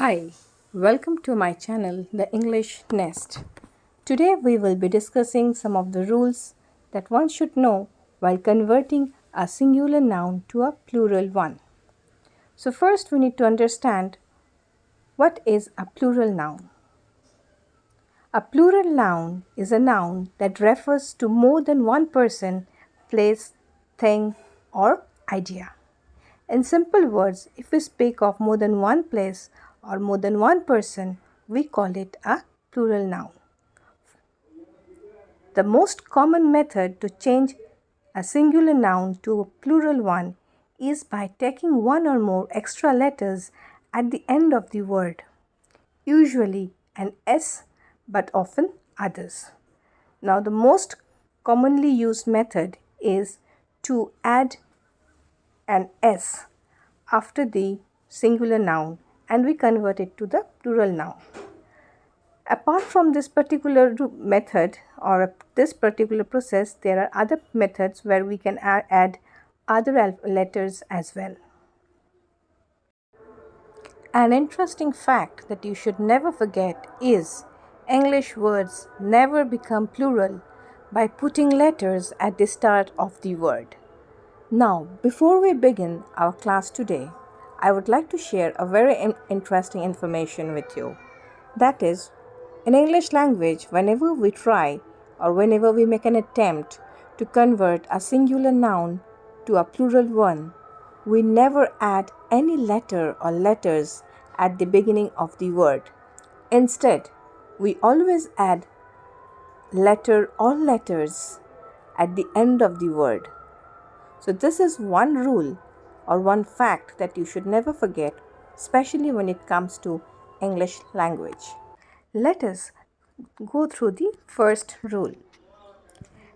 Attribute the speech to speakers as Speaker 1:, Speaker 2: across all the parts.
Speaker 1: Hi, welcome to my channel, The English Nest. Today we will be discussing some of the rules that one should know while converting a singular noun to a plural one. So first we need to understand what is a plural noun. A plural noun is a noun that refers to more than one person, place, thing, or idea. In simple words, if we speak of more than one place or more than one person, we call it a plural noun. The most common method to change a singular noun to a plural one is by taking one or more extra letters at the end of the word, usually an S but often others. Now, the most commonly used method is to add an S after the singular noun and we convert it to the plural noun. Apart from this particular method or this particular process, there are other methods where we can add other letters as well. An interesting fact that you should never forget is English words never become plural by putting letters at the start of the word. Now, before we begin our class today, I would like to share a very interesting information with you. That is, in English language, whenever we try or whenever we make an attempt to convert a singular noun to a plural one, we never add any letter or letters at the beginning of the word. Instead, we always add letter or letters at the end of the word. So this is one rule or one fact that you should never forget, especially when it comes to English language. Let us go through the first rule.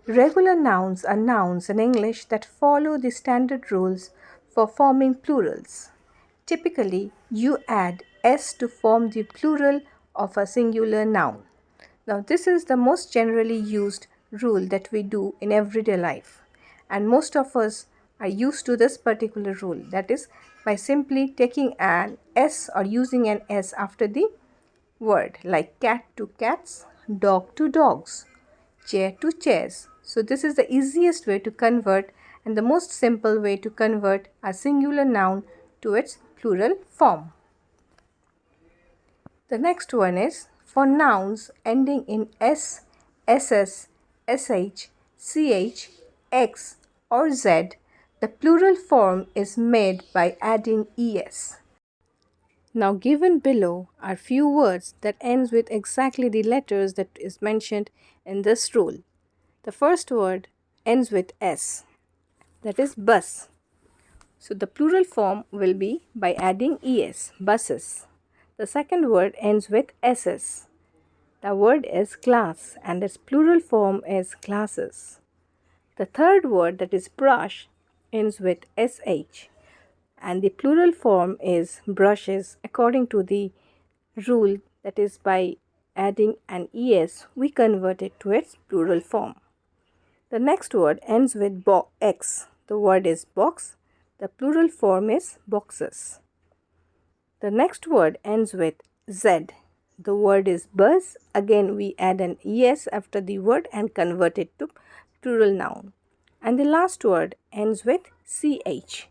Speaker 1: Regular nouns are nouns in English that follow the standard rules for forming plurals. Typically, you add s to form the plural of a singular noun. Now, this is the most generally used rule that we do in everyday life. And most of us are used to this particular rule. That is, by simply taking an S or using an S after the word, like cat to cats, dog to dogs, chair to chairs. So this is the easiest way to convert and the most simple way to convert a singular noun to its plural form. The next one is for nouns ending in s, ss, sh, ch, x or z, the plural form is made by adding es. Now given below are few words that ends with exactly the letters that is mentioned in this rule. The first word ends with s, that is bus. So the plural form will be by adding es, buses. The second word ends with ss. The word is glass and its plural form is glasses. The third word, that is brush, ends with sh and the plural form is brushes. According to the rule, that is by adding an es, we convert it to its plural form. The next word ends with x. The word is box. The plural form is boxes. The next word ends with z. The word is buzz. Again, we add an es after the word and convert it to plural noun. And the last word ends with ch.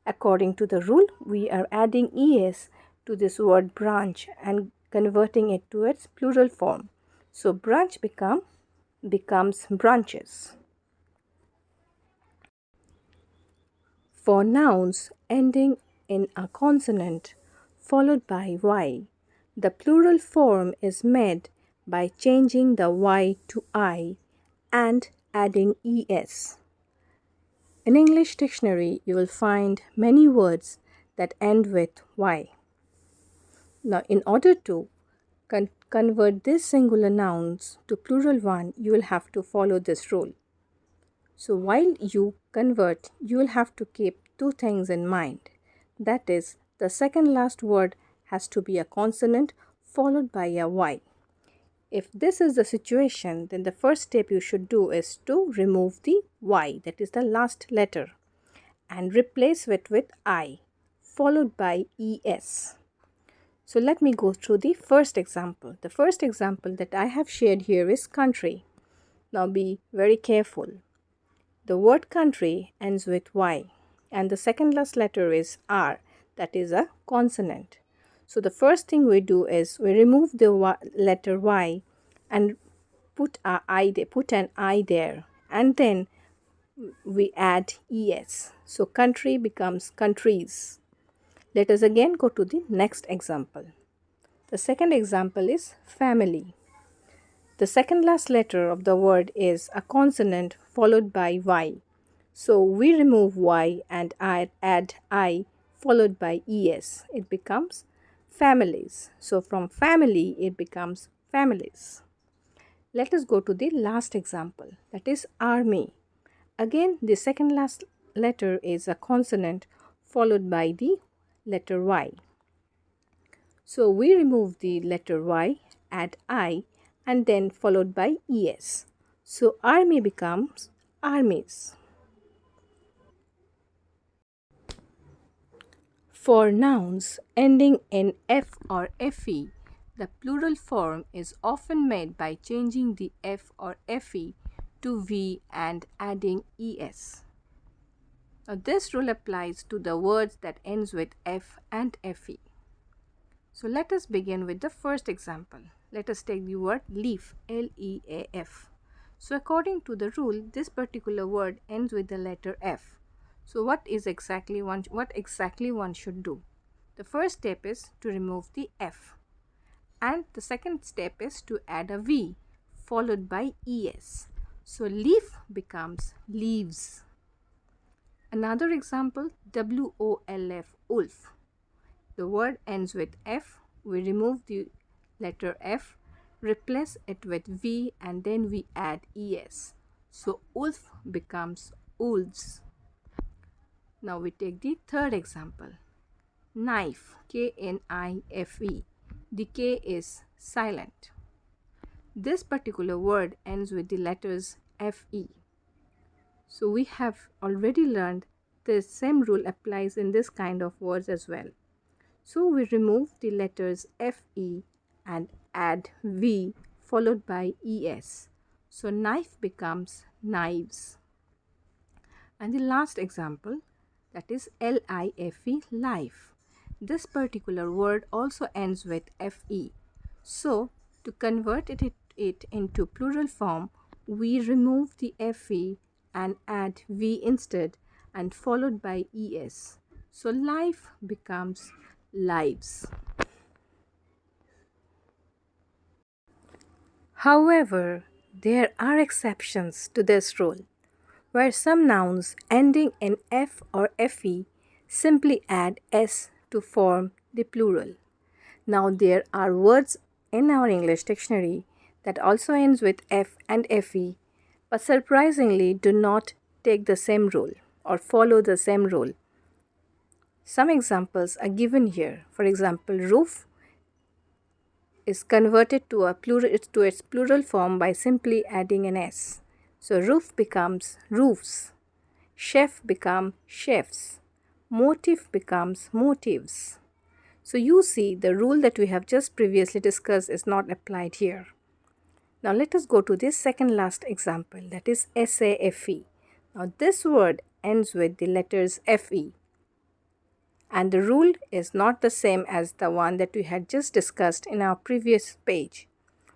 Speaker 1: According to the rule, we are adding es to this word branch and converting it to its plural form. So branch becomes branches. For nouns ending in a consonant followed by y, the plural form is made by changing the y to I and adding es. In English dictionary, you will find many words that end with y. Now, in order to convert these singular nouns to plural one, you will have to follow this rule. So while you convert, you will have to keep two things in mind. That is, the second last word has to be a consonant followed by a y. If this is the situation, then the first step you should do is to remove the y, that is the last letter, and replace it with I, followed by es. So let me go through the first example. The first example that I have shared here is country. Now be very careful. The word country ends with Y and the second last letter is R, that is a consonant. So the first thing we do is we remove the letter Y and put an I there, and then we add ES. So country becomes countries. Let us again go to the next example. The second example is family. The second last letter of the word is a consonant followed by Y. So we remove Y and add I followed by ES. It becomes families. So from family it becomes families. Let us go to the last example, that is army. Again, the second last letter is a consonant followed by the letter Y. So we remove the letter Y, add I, and then followed by ES. So army becomes armies. For nouns ending in F or FE, the plural form is often made by changing the F or FE to V and adding ES. Now this rule applies to the words that ends with F and FE. So let us begin with the first example. Let us take the word leaf, L-E-A-F. So according to the rule, this particular word ends with the letter F. So what exactly one should do? The first step is to remove the F. And the second step is to add a V followed by ES. So leaf becomes leaves. Another example, W-O-L-F, wolf. The word ends with F. We remove the letter F, replace it with V, and then we add ES. So wolf becomes wolves. Now we take the third example. Knife, K-N-I-F-E. The K is silent. This particular word ends with the letters F-E. So we have already learned the same rule applies in this kind of words as well. So we remove the letters FE and add V followed by ES. So knife becomes knives. And the last example, that is LIFE, life. This particular word also ends with FE. So to convert it into plural form, we remove the FE and add V instead and followed by ES. So life becomes lives. However, there are exceptions to this rule, where some nouns ending in F or FE simply add S to form the plural. Now there are words in our English dictionary that also ends with F and FE, but surprisingly do not take the same rule or follow the same rule. Some examples are given here. For example, roof is converted to its plural form by simply adding an S. So roof becomes roofs. Chef becomes chefs. Motive becomes motives. So you see the rule that we have just previously discussed is not applied here. Now let us go to this second last example, that is SAFE. Now this word ends with the letters FE. And the rule is not the same as the one that we had just discussed in our previous page.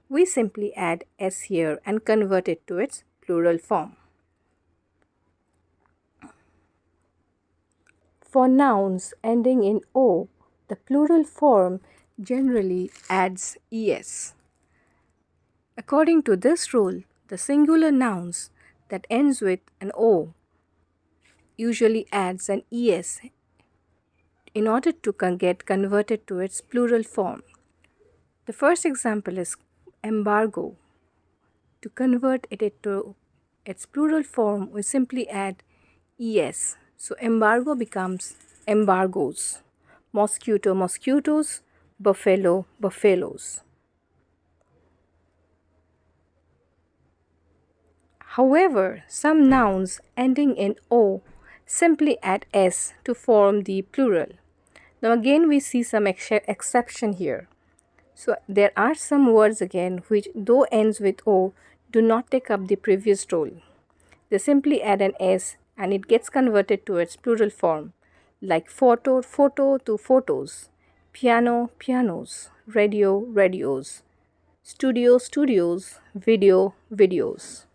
Speaker 1: We simply add S here and convert it to its plural form. For nouns ending in O, the plural form generally adds ES. According to this rule, the singular nouns that ends with an O usually adds an ES in order to get converted to its plural form. The first example is embargo. To convert it to its plural form, we simply add ES. So embargo becomes embargoes. Mosquito, mosquitoes. Buffalo, buffaloes. However, some nouns ending in O simply add S to form the plural. Now again we see some exception here. So there are some words again which, though ends with O, do not take up the previous role. They simply add an S and it gets converted to its plural form, like photo, photo to photos, piano, pianos, radio, radios, studio, studios, video, videos.